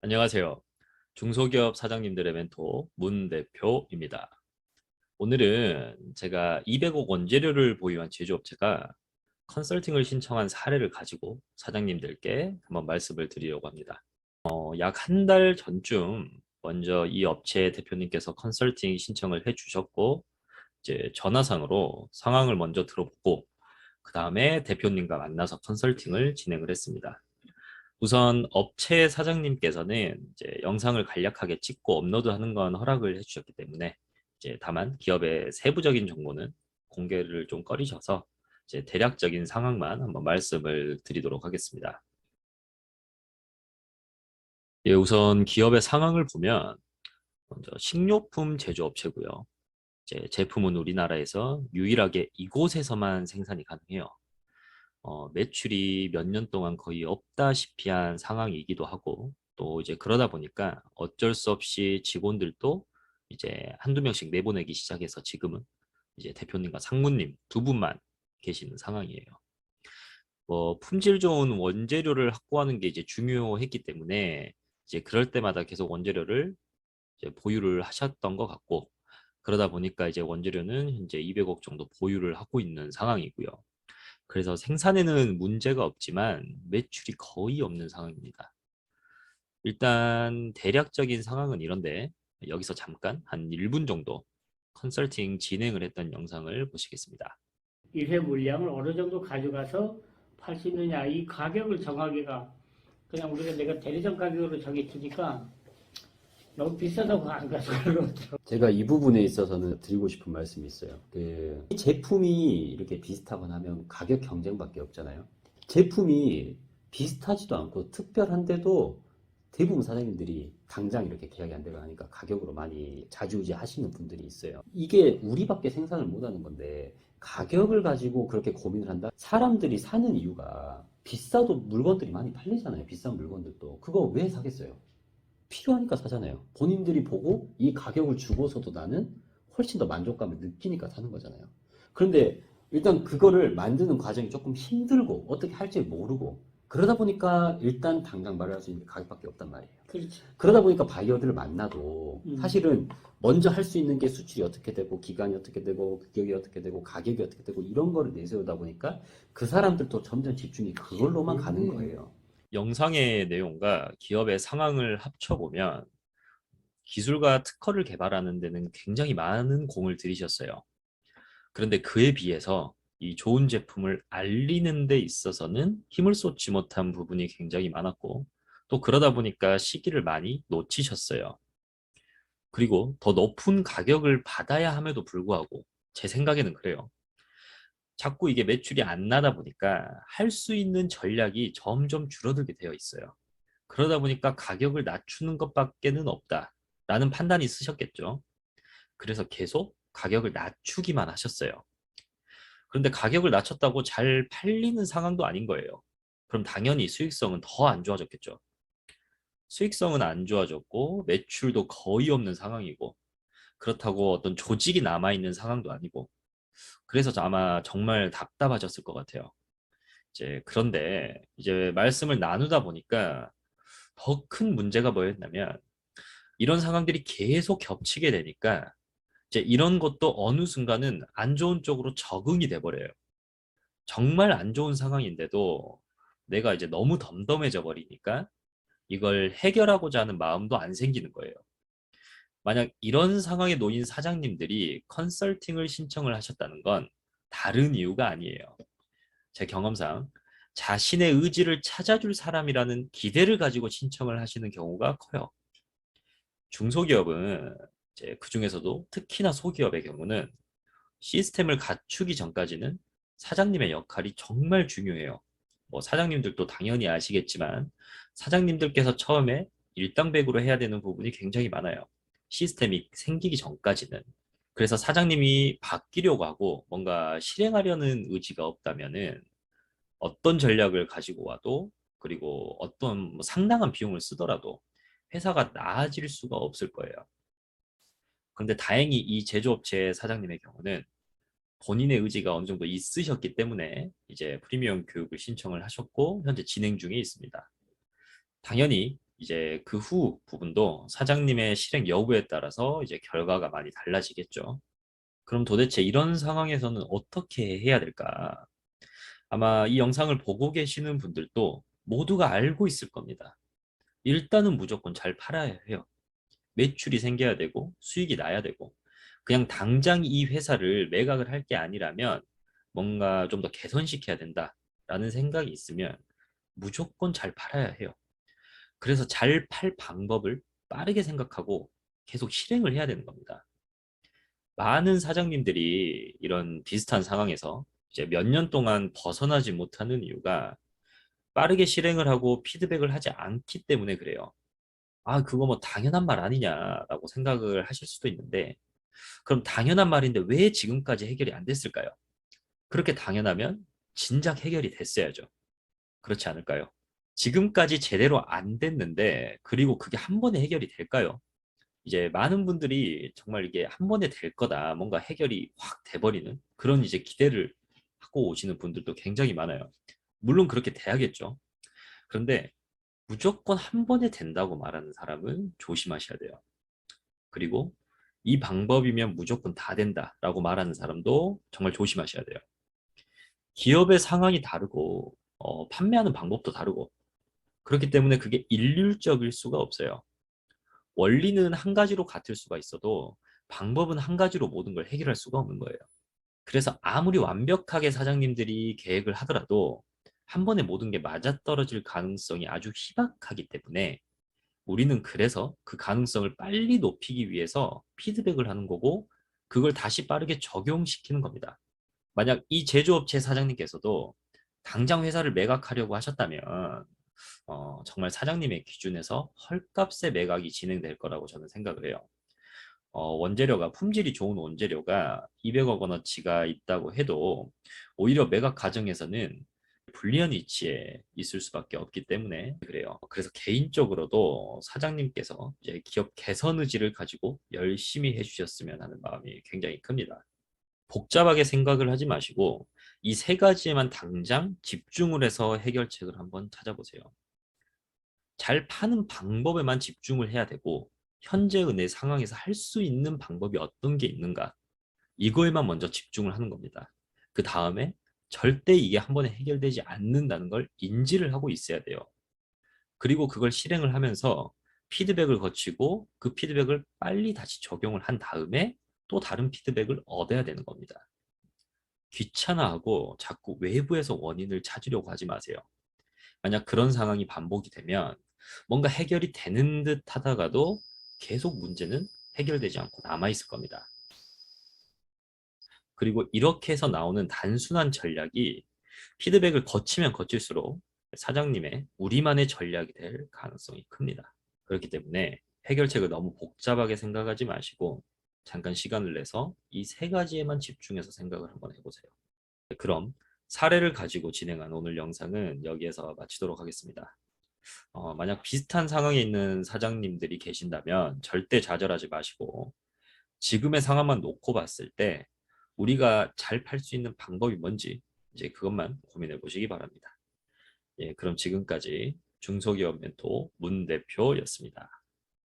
안녕하세요. 중소기업 사장님들의 멘토 문 대표입니다. 오늘은 제가 200억 원재료를 보유한 제조업체가 컨설팅을 신청한 사례를 가지고 사장님들께 한번 말씀을 드리려고 합니다. 약 한 달 전쯤 먼저 이 업체 대표님께서 컨설팅 신청을 해주셨고 이제 전화상으로 상황을 먼저 들어보고 그 다음에 대표님과 만나서 컨설팅을 진행을 했습니다. 우선 업체 사장님께서는 이제 영상을 간략하게 찍고 업로드하는 건 허락을 해주셨기 때문에 이제 다만 기업의 세부적인 정보는 공개를 좀 꺼리셔서 이제 대략적인 상황만 한번 말씀을 드리도록 하겠습니다. 예, 우선 기업의 상황을 보면 먼저 식료품 제조업체고요. 이제 제품은 우리나라에서 유일하게 이곳에서만 생산이 가능해요. 매출이 몇 년 동안 거의 없다시피 한 상황이기도 하고 또 이제 그러다 보니까 어쩔 수 없이 직원들도 이제 한두 명씩 내보내기 시작해서 지금은 이제 대표님과 상무님 두 분만 계시는 상황이에요. 품질 좋은 원재료를 확보하는 게 이제 중요했기 때문에 이제 그럴 때마다 계속 원재료를 이제 보유를 하셨던 것 같고 그러다 보니까 이제 원재료는 현재 200억 정도 보유를 하고 있는 상황이고요. 그래서 생산에는 문제가 없지만 매출이 거의 없는 상황입니다. 일단 대략적인 상황은 이런데 여기서 잠깐 한 1분 정도 컨설팅 진행을 했던 영상을 보시겠습니다. 1회 물량을 어느 정도 가져가서 팔 수 있느냐, 이 가격을 정하기가 그냥 우리가 내가 대리점 가격으로 정해주니까 너무 비싸다고 안 가져가려고. 제가 이 부분에 있어서는 드리고 싶은 말씀이 있어요. 이 제품이 이렇게 비슷하거나 하면 가격 경쟁밖에 없잖아요. 제품이 비슷하지도 않고 특별한데도 대부분 사장님들이 당장 이렇게 계약이 안 되고 하니까 가격으로 많이 좌지우지 하시는 분들이 있어요. 이게 우리밖에 생산을 못 하는 건데 가격을 가지고 그렇게 고민을 한다? 사람들이 사는 이유가 비싸도 물건들이 많이 팔리잖아요. 비싼 물건들도. 그거 왜 사겠어요? 필요하니까 사잖아요. 본인들이 보고 이 가격을 주고서도 나는 훨씬 더 만족감을 느끼니까 사는 거잖아요. 그런데 일단 그거를 만드는 과정이 조금 힘들고 어떻게 할지 모르고 그러다 보니까 일단 당장 말할 수 있는 게 가격밖에 없단 말이에요. 그렇지. 그러다 보니까 바이어들을 만나도 음. 사실은 먼저 할 수 있는 게 수출이 어떻게 되고 기간이 어떻게 되고 규격이 어떻게 되고 가격이 어떻게 되고 이런 거를 내세우다 보니까 그 사람들도 점점 집중이 그걸로만 가는 거예요. 영상의 내용과 기업의 상황을 합쳐보면 기술과 특허를 개발하는 데는 굉장히 많은 공을 들이셨어요. 그런데 그에 비해서 이 좋은 제품을 알리는 데 있어서는 힘을 쏟지 못한 부분이 굉장히 많았고 또 그러다 보니까 시기를 많이 놓치셨어요. 그리고 더 높은 가격을 받아야 함에도 불구하고 제 생각에는 그래요. 자꾸 이게 매출이 안 나다 보니까 할 수 있는 전략이 점점 줄어들게 되어 있어요. 그러다 보니까 가격을 낮추는 것밖에는 없다라는 판단이 쓰셨겠죠. 그래서 계속 가격을 낮추기만 하셨어요. 그런데 가격을 낮췄다고 잘 팔리는 상황도 아닌 거예요. 그럼 당연히 수익성은 더 안 좋아졌겠죠. 수익성은 안 좋아졌고 매출도 거의 없는 상황이고 그렇다고 어떤 조직이 남아있는 상황도 아니고 그래서 아마 정말 답답하셨을 것 같아요. 이제 그런데 이제 말씀을 나누다 보니까 더 큰 문제가 뭐였냐면 이런 상황들이 계속 겹치게 되니까 이제 이런 것도 어느 순간은 안 좋은 쪽으로 적응이 돼 버려요. 정말 안 좋은 상황인데도 내가 이제 너무 덤덤해져 버리니까 이걸 해결하고자 하는 마음도 안 생기는 거예요. 만약 이런 상황에 놓인 사장님들이 컨설팅을 신청을 하셨다는 건 다른 이유가 아니에요. 제 경험상 자신의 의지를 찾아줄 사람이라는 기대를 가지고 신청을 하시는 경우가 커요. 중소기업은 이제 그중에서도 특히나 소기업의 경우는 시스템을 갖추기 전까지는 사장님의 역할이 정말 중요해요. 사장님들도 당연히 아시겠지만 사장님들께서 처음에 일당백으로 해야 되는 부분이 굉장히 많아요. 시스템이 생기기 전까지는. 그래서 사장님이 바뀌려고 하고 뭔가 실행하려는 의지가 없다면은 어떤 전략을 가지고 와도 그리고 어떤 상당한 비용을 쓰더라도 회사가 나아질 수가 없을 거예요. 그런데 다행히 이 제조업체 사장님의 경우는 본인의 의지가 어느 정도 있으셨기 때문에 이제 프리미엄 교육을 신청을 하셨고 현재 진행 중에 있습니다. 당연히 이제 그 후 부분도 사장님의 실행 여부에 따라서 이제 결과가 많이 달라지겠죠. 그럼 도대체 이런 상황에서는 어떻게 해야 될까? 아마 이 영상을 보고 계시는 분들도 모두가 알고 있을 겁니다. 일단은 무조건 잘 팔아야 해요. 매출이 생겨야 되고 수익이 나야 되고 그냥 당장 이 회사를 매각을 할 게 아니라면 뭔가 좀 더 개선시켜야 된다라는 생각이 있으면 무조건 잘 팔아야 해요. 그래서 잘 팔 방법을 빠르게 생각하고 계속 실행을 해야 되는 겁니다. 많은 사장님들이 이런 비슷한 상황에서 이제 몇 년 동안 벗어나지 못하는 이유가 빠르게 실행을 하고 피드백을 하지 않기 때문에 그래요. 아, 그거 뭐 당연한 말 아니냐라고 생각을 하실 수도 있는데, 그럼 당연한 말인데 왜 지금까지 해결이 안 됐을까요? 그렇게 당연하면 진작 해결이 됐어야죠. 그렇지 않을까요? 지금까지 제대로 안 됐는데, 그리고 그게 한 번에 해결이 될까요? 이제 많은 분들이 정말 이게 한 번에 될 거다, 뭔가 해결이 확 돼버리는 그런 이제 기대를 하고 오시는 분들도 굉장히 많아요. 물론 그렇게 돼야겠죠. 그런데 무조건 한 번에 된다고 말하는 사람은 조심하셔야 돼요. 그리고 이 방법이면 무조건 다 된다라고 말하는 사람도 정말 조심하셔야 돼요. 기업의 상황이 다르고 판매하는 방법도 다르고 그렇기 때문에 그게 일률적일 수가 없어요. 원리는 한 가지로 같을 수가 있어도 방법은 한 가지로 모든 걸 해결할 수가 없는 거예요. 그래서 아무리 완벽하게 사장님들이 계획을 하더라도 한 번에 모든 게 맞아떨어질 가능성이 아주 희박하기 때문에 우리는 그래서 그 가능성을 빨리 높이기 위해서 피드백을 하는 거고 그걸 다시 빠르게 적용시키는 겁니다. 만약 이 제조업체 사장님께서도 당장 회사를 매각하려고 하셨다면 정말 사장님의 기준에서 헐값에 매각이 진행될 거라고 저는 생각을 해요. 원재료가 품질이 좋은 원재료가 200억 원어치가 있다고 해도 오히려 매각 과정에서는 불리한 위치에 있을 수밖에 없기 때문에 그래요. 그래서 개인적으로도 사장님께서 이제 기업 개선 의지를 가지고 열심히 해주셨으면 하는 마음이 굉장히 큽니다. 복잡하게 생각을 하지 마시고 이 세 가지에만 당장 집중을 해서 해결책을 한번 찾아보세요. 잘 파는 방법에만 집중을 해야 되고 현재의 내 상황에서 할 수 있는 방법이 어떤 게 있는가 이거에만 먼저 집중을 하는 겁니다. 그 다음에 절대 이게 한 번에 해결되지 않는다는 걸 인지를 하고 있어야 돼요. 그리고 그걸 실행을 하면서 피드백을 거치고 그 피드백을 빨리 다시 적용을 한 다음에 또 다른 피드백을 얻어야 되는 겁니다. 귀찮아하고 자꾸 외부에서 원인을 찾으려고 하지 마세요. 만약 그런 상황이 반복이 되면 뭔가 해결이 되는 듯 하다가도 계속 문제는 해결되지 않고 남아있을 겁니다. 그리고 이렇게 해서 나오는 단순한 전략이 피드백을 거치면 거칠수록 사장님의 우리만의 전략이 될 가능성이 큽니다. 그렇기 때문에 해결책을 너무 복잡하게 생각하지 마시고 잠깐 시간을 내서 이 세 가지에만 집중해서 생각을 한번 해보세요. 그럼 사례를 가지고 진행한 오늘 영상은 여기에서 마치도록 하겠습니다. 만약 비슷한 상황에 있는 사장님들이 계신다면 절대 좌절하지 마시고 지금의 상황만 놓고 봤을 때 우리가 잘 팔 수 있는 방법이 뭔지 이제 그것만 고민해 보시기 바랍니다. 예, 그럼 지금까지 중소기업 멘토 문 대표였습니다.